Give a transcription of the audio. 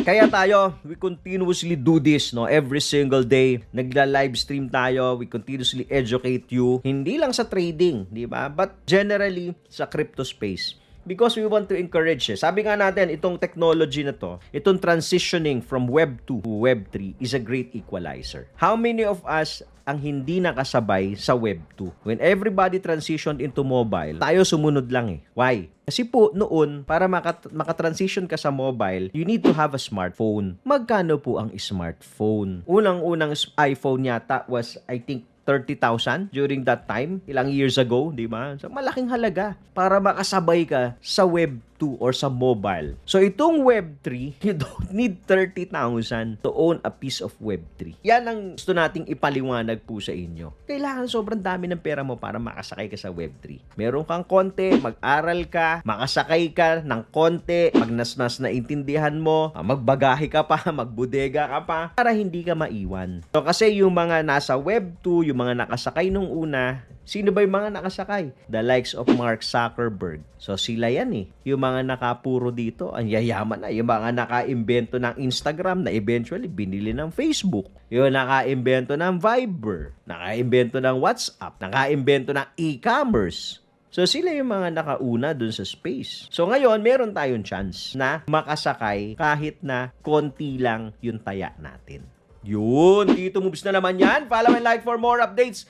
Kaya tayo, we continuously do this, no? Every single day, nagla-live stream tayo, we continuously educate you, hindi lang sa trading, di ba? But generally, sa crypto space. Because we want to encourage eh. Sabi nga natin, itong technology na to, itong transitioning from Web 2 to Web 3 is a great equalizer. How many of us ang hindi nakasabay sa Web 2? When everybody transitioned into mobile, tayo sumunod lang eh. Why? Kasi po noon, para makatransition ka sa mobile, you need to have a smartphone. Magkano po ang smartphone? Unang-unang iPhone yata was, I think, 30,000 during that time, ilang years ago, di ba? So, malaking halaga para makasabay ka sa Web 2 or sa mobile. So, itong Web 3, you don't need 30,000 to own a piece of Web 3. Yan ang gusto nating ipaliwanag po sa inyo. Kailangan sobrang dami ng pera mo para makasakay ka sa Web 3. Meron kang konti, mag-aral ka, makasakay ka ng konti, magnasnas na intindihan mo, magbagahe ka pa, magbudega ka pa, para hindi ka maiwan. So, kasi yung mga nasa Web 2, yung mga nakasakay nung una, sino ba yung mga nakasakay? The likes of Mark Zuckerberg. So sila yan eh. Yung mga nakapuro dito, ang yayaman na. Yung mga nakaimbento ng Instagram na eventually binili ng Facebook. Yung nakaimbento ng Viber. Nakaimbento ng WhatsApp. Nakaimbento ng e-commerce. So sila yung mga nakauna dun sa space. So ngayon, meron tayong chance na makasakay kahit na konti lang yung taya natin. Yun, Tito Moves na naman yan. Follow and like for more updates